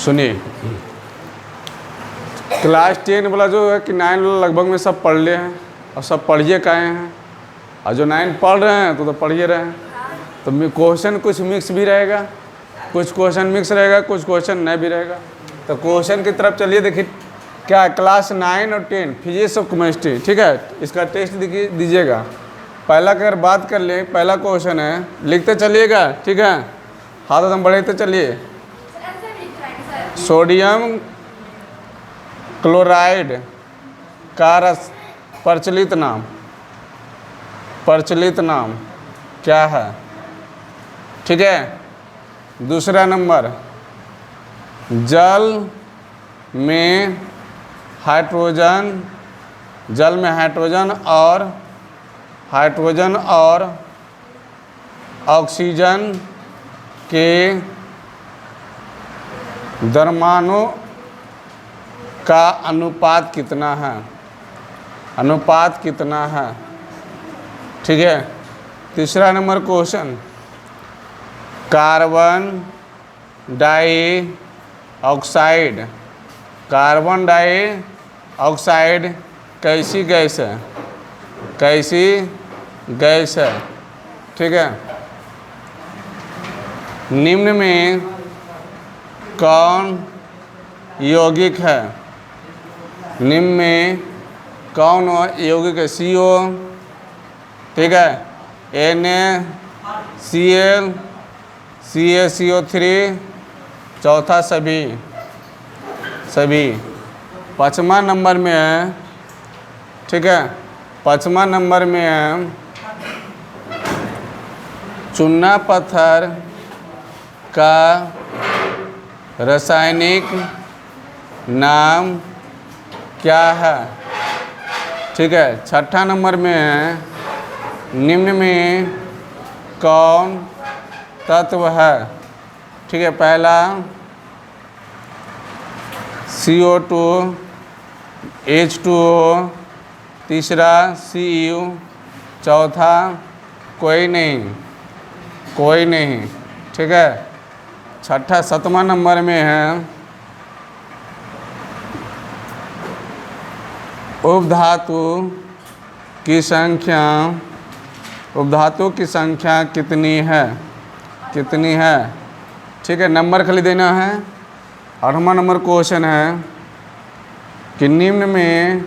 सुनिए, क्लास 10 वाला जो है कि 9 वाला लगभग में सब पढ़ लिए हैं और सब पढ़िए काहे हैं, और जो 9 पढ़ रहे हैं तो पढ़िए रहे हैं। तो क्वेश्चन कुछ मिक्स भी रहेगा, कुछ क्वेश्चन मिक्स रहेगा, कुछ क्वेश्चन नहीं भी रहेगा। तो क्वेश्चन की तरफ चलिए। देखिए क्या है, क्लास 9 और 10 फिजिक्स और केमिस्ट्री, ठीक है। इसका टेस्ट दीजिएगा। पहला अगर बात कर लें, पहला क्वेश्चन है, लिखते चलिएगा, ठीक है, हाथ एकदम बढ़ाते चलिए। सोडियम क्लोराइड का प्रचलित नाम क्या है, ठीक है। दूसरा नंबर, जल में हाइड्रोजन और ऑक्सीजन के द्रव्यमानों का अनुपात कितना है, ठीक है। तीसरा नंबर क्वेश्चन, कार्बन डाइऑक्साइड कैसी गैस है, ठीक है। निम्न में कौन यौगिक है, CO, ठीक है, NaCl, CaCO3, चौथा सभी। पाँचवा नंबर में है, ठीक है, पाँचवा नंबर में है, चूना पत्थर का रासायनिक नाम क्या है, ठीक है। छठा नंबर में है, निम्न में कौन तत्व है, ठीक है। पहला CO2, H2O, तीसरा Cu, चौथा कोई नहीं, ठीक है। छठा सातवां नंबर में है, उपधातु की संख्या कितनी है, ठीक है। नंबर खाली देना है। 8वां नंबर क्वेश्चन है कि निम्न में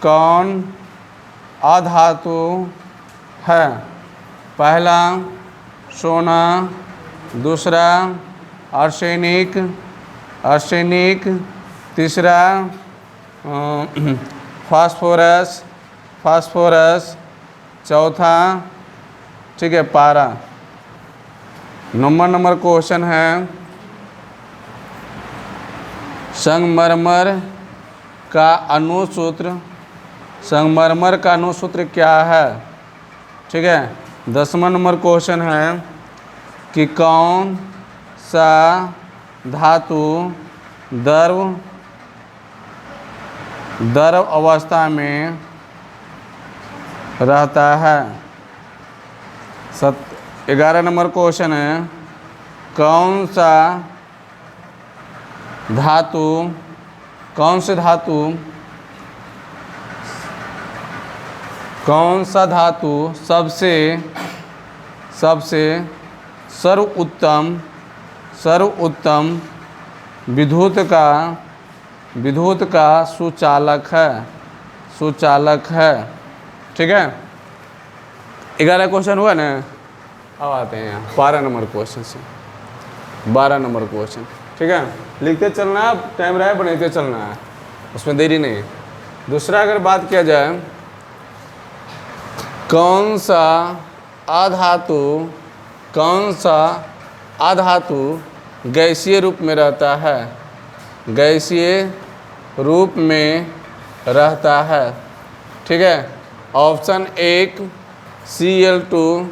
कौन अधातु है, पहला सोना, दूसरा आर्सेनिक, तीसरा फास्फोरस, चौथा, ठीक है, पारा। 9वां नंबर क्वेश्चन है, संगमरमर का अणुसूत्र क्या है, ठीक है। 10वां नंबर क्वेश्चन है कि कौन सा धातु द्रव अवस्था में रहता है। 11 नंबर क्वेश्चन है, कौन सा धातु सबसे सर्वोत्तम विद्युत का सुचालक है, ठीक है। 11 क्वेश्चन हुआ ना। अब आते हैं यहाँ 12 नंबर क्वेश्चन से। 12 नंबर क्वेश्चन, ठीक है, लिखते चलना है, टाइम रहे बनाते चलना है, उसमें देरी नहीं। दूसरा अगर बात किया जाए, कौन सा अधातु गैसीय रूप में रहता है, ठीक है। Option 1 Cl2,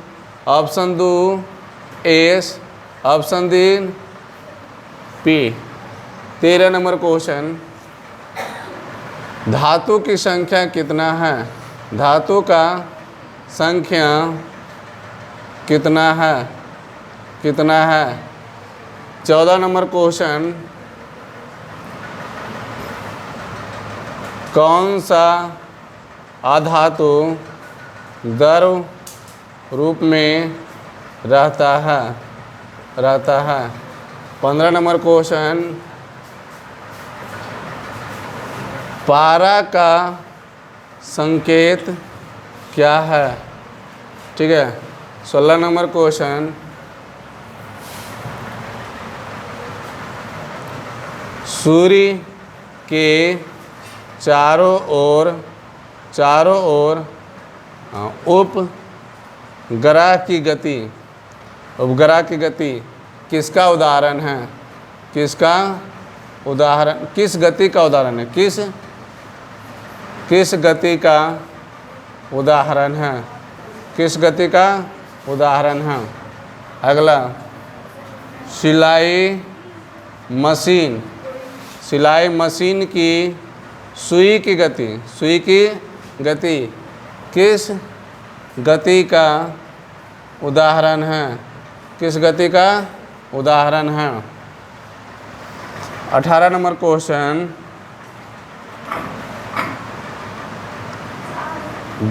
option 2 S, option 3 P। 13 number question, धातु की संख्या कितना है, धातु का संख्या कितना है। 14 नंबर क्वेश्चन, कौन सा अधातु द्रव रूप में रहता है 15 नंबर क्वेश्चन, पारा का संकेत क्या है? ठीक है। 16 नंबर क्वेश्चन, सूर्य के चारों ओर उपग्रह की गति किसका उदाहरण है? किस गति का उदाहरण है? किस गति का उदाहरण है? किस गति का उदाहरण है? अगला, सिलाई मशीन की सुई की गति किस गति का उदाहरण है? किस गति का उदाहरण है? 18 नंबर क्वेश्चन,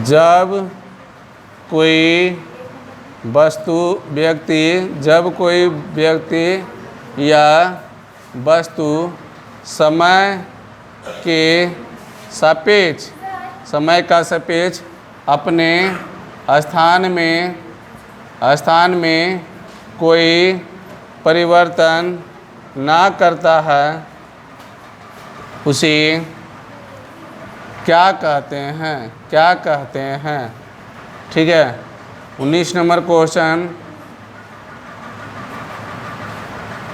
जब कोई व्यक्ति या वस्तु समय का सापेक्ष अपने स्थान में कोई परिवर्तन ना करता है, उसे क्या कहते हैं? ठीक है। 19 नंबर क्वेश्चन,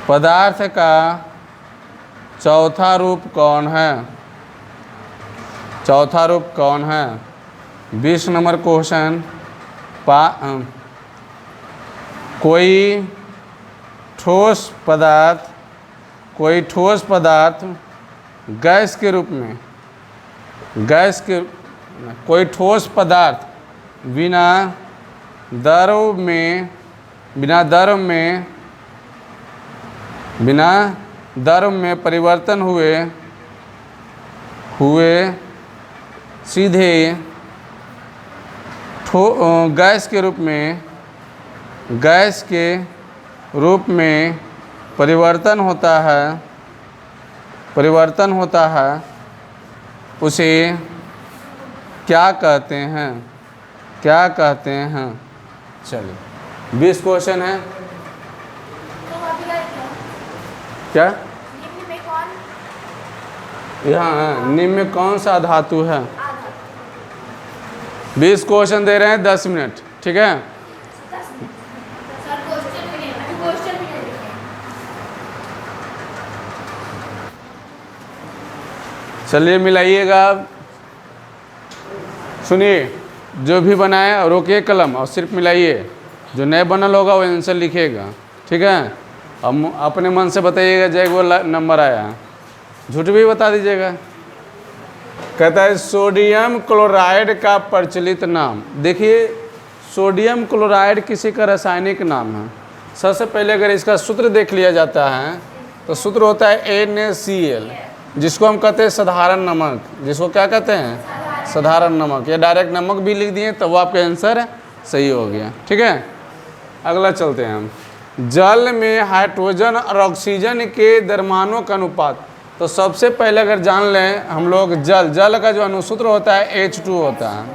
पदार्थ का चौथा रूप कौन है? 20 नंबर क्वेश्चन, कोई ठोस पदार्थ गैस के रूप में कोई ठोस पदार्थ बिना द्रव में परिवर्तन हुए सीधे गैस के रूप में परिवर्तन होता है, उसे क्या कहते हैं? चलिए 20 क्वेश्चन है। क्या यहाँ निम्न में कौन सा धातु है? 20 क्वेश्चन दे रहे हैं, 10 मिनट। ठीक है। चलिए मिलाइएगा। सुनिए, जो भी बनाए रोकिए कलम और सिर्फ मिलाइए। जो नए बनल होगा वो आंसर लिखिएगा। ठीक है। अब अपने मन से बताइएगा जय वो नंबर आया, झूठ भी बता दीजिएगा। कहता है सोडियम क्लोराइड का प्रचलित नाम। देखिए, सोडियम क्लोराइड किसी का रासायनिक नाम है। सबसे पहले अगर इसका सूत्र देख लिया जाता है तो सूत्र होता है NaCl, जिसको हम कहते हैं साधारण नमक। जिसको क्या कहते हैं? साधारण नमक, या डायरेक्ट नमक भी लिख दिए तो वो आपका आंसर सही हो गया। ठीक है। अगला चलते हैं हम। जल में हाइड्रोजन और ऑक्सीजन के द्रव्यमानों का अनुपात। तो सबसे पहले अगर जान लें हम लोग, जल का जो अनुसूत्र होता है H2 होता है।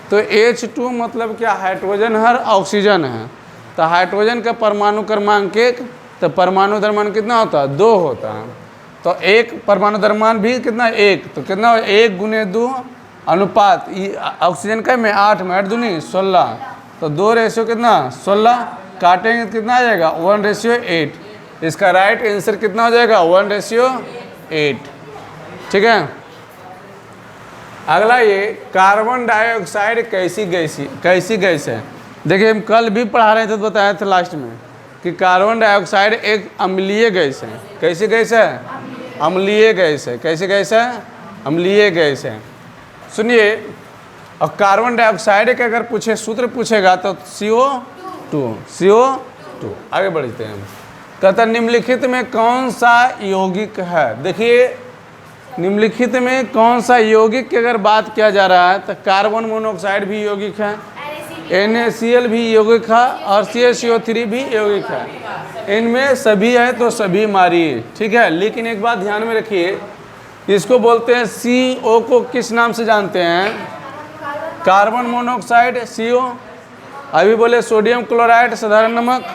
तो H2 मतलब क्या? हाइड्रोजन और ऑक्सीजन है। तो हाइड्रोजन का परमाणु क्रमांक 1, तो परमाणु द्रव्यमान कितना होता है? 2 होता है। तो एक परमाणु द्रव्यमान भी कितना? 1। तो कितना? 1 × 2 अनुपात। ऑक्सीजन का में 8 में 8 दूनी 16। तो 2 रेशियो कितना? 16। काटेंगे कितना आ जाएगा? 1:8। इसका राइट आंसर कितना हो जाएगा? 1:8। ठीक है। अगला, ये कार्बन डाइऑक्साइड कैसी गैस है? देखिए, हम कल भी पढ़ा रहे थे तो बताया था लास्ट में कि कार्बन डाइऑक्साइड एक अम्लीय गैस है। कैसी गैस है? अम्लीय गैस है। कैसी गैस है? अम्लीय गैस है। सुनिए, और कार्बन डाइऑक्साइड का अगर सूत्र पूछेगा तो CO2। आगे बढ़ते हैं हम। कहता निम्नलिखित में कौन सा यौगिक है? देखिए, निम्नलिखित में कौन सा यौगिक की अगर बात किया जा रहा है तो कार्बन मोनोऑक्साइड भी यौगिक है, NaCl भी यौगिक है और CaCO3 भी यौगिक है। इनमें सभी है तो सभी मारिए, ठीक है। लेकिन एक बात ध्यान में रखिए, इसको बोलते हैं CO को किस नाम से जानते हैं? Carbon monoxide CO। अभी बोले सोडियम क्लोराइड साधारण नमक,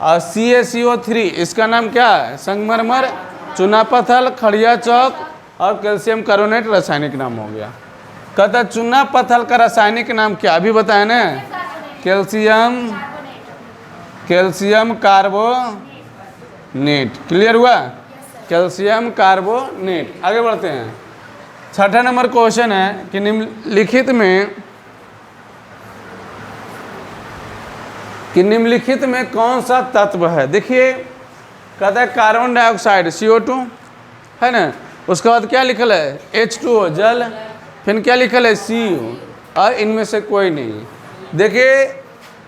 और CaCO3 इसका नाम क्या है? संगमरमर, चूना पत्थर, खड़िया चौक और कैल्शियम कार्बोनेट रासायनिक नाम हो गया। कहता चूना पत्थर का रासायनिक नाम क्या? अभी बताए ना, कैल्शियम कार्बोनेट। क्लियर हुआ? Calcium carbonate. आगे बढ़ते हैं। छठा नंबर क्वेश्चन है कि निम्नलिखित में कौन सा तत्व है? देखिए, कहता है कार्बन डाइऑक्साइड CO2 है ना, उसके बाद क्या लिखल है? H2O जल, फिर क्या लिखल है? CO, और इनमें से कोई नहीं। देखिए,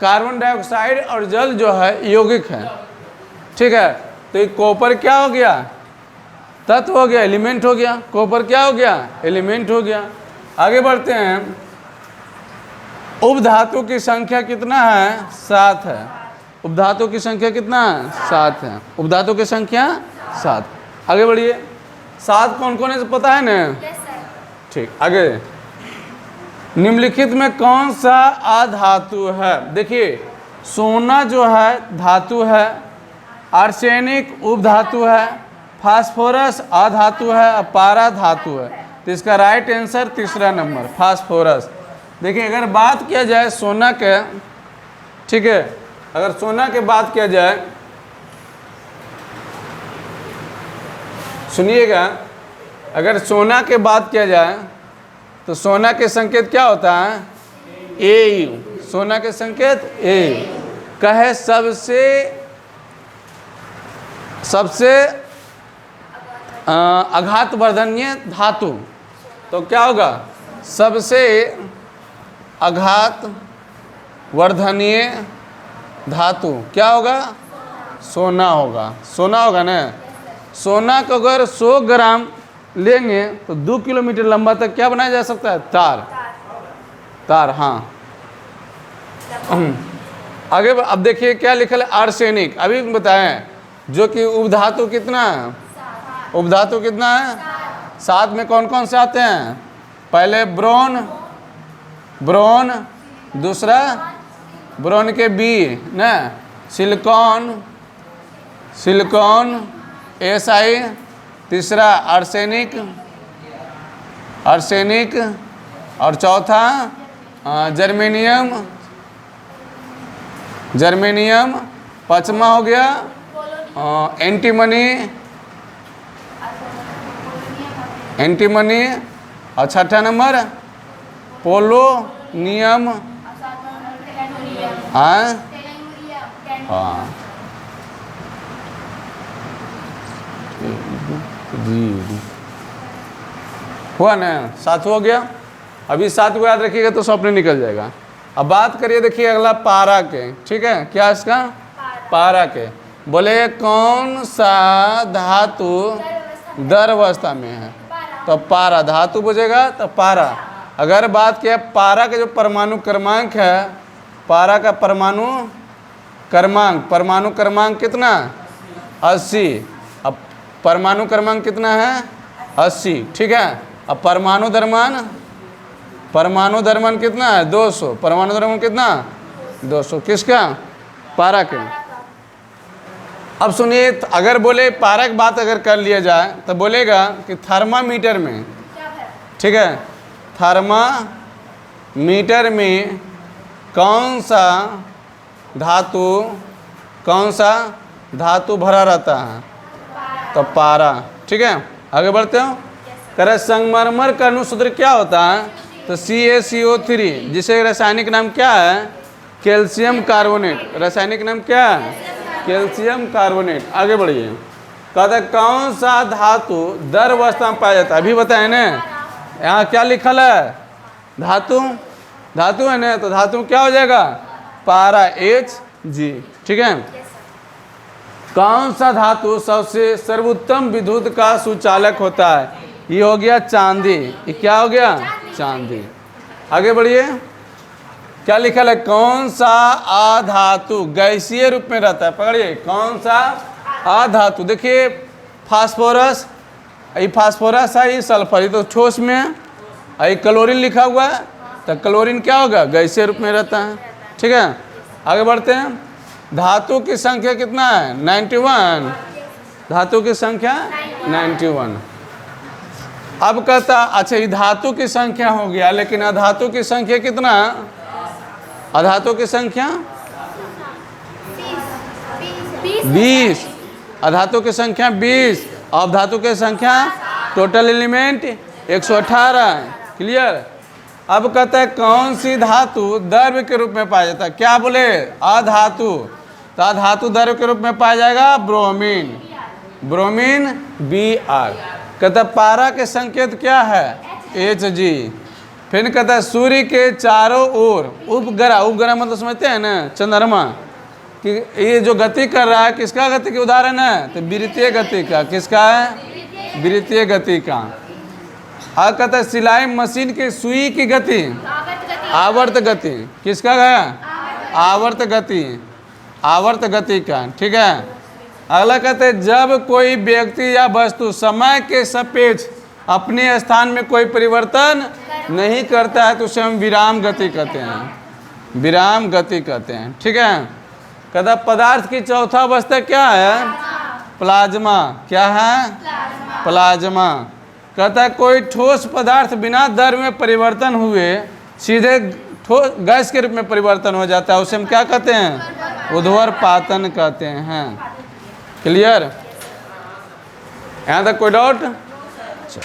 कार्बन डाइऑक्साइड और जल जो है यौगिक है, ठीक है। तो ये कॉपर क्या हो गया? तत्व हो गया, एलिमेंट हो गया। कॉपर क्या हो गया? एलिमेंट हो गया। आगे बढ़ते हैं। उपधातु की संख्या कितना है? 7 है। उपधातु की संख्या कितना है? 7 है। उपधातु की संख्या 7। आगे बढ़िए। 7 कौन कौन है पता है ना? ठीक। आगे, निम्नलिखित में कौन सा अधातु है? देखिए, सोना जो है धातु है, आर्सेनिक उपधातु है, फास्फोरस अधातु है और पारा धातु है। तो इसका राइट आंसर तीसरा नंबर फास्फोरस। देखिए, अगर बात किया जाए सोना के, ठीक है, अगर सोना के बात किया जाए, सुनिएगा, अगर सोना के बात किया जाए तो सोना के संकेत क्या होता है? AU। सोना के संकेत AU। कहे सबसे आघात वर्धनीय धातु, तो क्या होगा? सबसे आघात वर्धनीय धातु क्या होगा? सोना होगा। सोना होगा ना। सोना को अगर 100 ग्राम लेंगे तो 2 किलोमीटर लंबा तक क्या बनाया जा सकता है? तार। हाँ। आगे अब देखिए क्या लिखा है? आर्सेनिक। अभी बताएं, जो कि उपधातु कितना है? उपधातु कितना है? 7 में कौन कौन से आते हैं? पहले ब्रोन, दूसरा ब्रोन के B ना, सिलिकॉन Si, तीसरा आर्सेनिक, और चौथा जर्मेनियम, पांचवा हो गया एंटीमनी, और छठा नंबर पोलोनियम। हाँ, हुआ ना? 7 हो गया। अभी 7 को याद रखिएगा तो सपने निकल जाएगा। अब बात करिए, देखिए अगला पारा के, ठीक है। क्या इसका? पारा के। बोले कौन सा धातु दर अवस्था में है? तो पारा। धातु बुझेगा तो पारा। अगर बात किया पारा के जो परमाणु क्रमांक है, पारा का परमाणु क्रमांक कितना? 80। अब परमाणु क्रमांक कितना है? 80, ठीक है। अब परमाणु द्रव्यमान कितना है? 200। परमाणु द्रव्यमान कितना? 200। किसका? पारा के। अब सुनिए, अगर बोले पारा की बात अगर कर लिया जाए तो बोलेगा कि थर्मामीटर में, ठीक है, थर्मामीटर में कौन सा धातु भरा रहता है? तो पारा, ठीक है। आगे बढ़ते हो। करे संगमरमर का अनुसूत्र क्या होता है? तो CaCO3, जिसे रासायनिक नाम क्या है? Calcium carbonate. रासायनिक नाम क्या है? Calcium carbonate. आगे बढ़िए। कहते हैं कौन सा धातु दर अवस्था में पाया जाता है? अभी बताए ना, यहाँ क्या लिखल है? धातु है ना, तो धातु क्या हो जाएगा? पारा Hg, ठीक है। कौन सा धातु सबसे सर्वोत्तम विद्युत का सुचालक होता है? ये हो गया चांदी, ये क्या हो गया? चांदी। आगे बढ़िए, क्या लिखा है? कौन सा अधातु गैसीय रूप में रहता है? पकड़िए, कौन सा अधातु? देखिए फास्फोरस, ये फास्फोरस है, ये सल्फर, ये तो ठोस में है। ये क्लोरीन लिखा हुआ है, तो क्लोरीन क्या होगा? गैसीय रूप में रहता है। ठीक है, आगे बढ़ते हैं। धातु की संख्या कितना है? 91। धातु की संख्या 91। अब कहता, अच्छा ये धातु की संख्या हो गया, लेकिन अधातु की संख्या कितना? अधातु की संख्या 20। अधातु की संख्या 20। अवधातु की संख्या टोटल एलिमेंट 118। क्लियर? अब कहता है कौन सी धातु द्रव्य के रूप में पाया जाता है? क्या बोले? अधातु। तो अधातु द्रव्य के रूप में पाया जाएगा ब्रोमीन। Bromine Br। कहता पारा के संकेत क्या है? Hg। फिर कहता है सूर्य के चारों ओर उपग्रह, उपग्रह मतलब समझते हैं ना, चंद्रमा, कि ये जो गति कर रहा है किसका गति के उदाहरण है? तो विद्युतीय गति का। किसका है? विद्युतीय गति का। और कहता है सिलाई मशीन की सुई की गति आवर्त गति। किसका है? आवर्त गति। आवर्त गति का। ठीक है, अगला कहते हैं जब कोई व्यक्ति या वस्तु समय के सापेक्ष अपने स्थान में कोई परिवर्तन नहीं करता है तो उसे हम विराम गति कहते हैं। विराम गति कहते हैं। ठीक है, कहता पदार्थ की चौथा अवस्था क्या है? प्लाज्मा। क्या है? प्लाज्मा। कहता है कोई ठोस पदार्थ बिना द्रव्य में परिवर्तन हुए सीधे ठोस गैस के रूप में परिवर्तन हो जाता है, उसे हम क्या कहते हैं? ऊर्ध्वपातन कहते हैं। क्लियर? यहाँ तक कोई डाउट? चलो।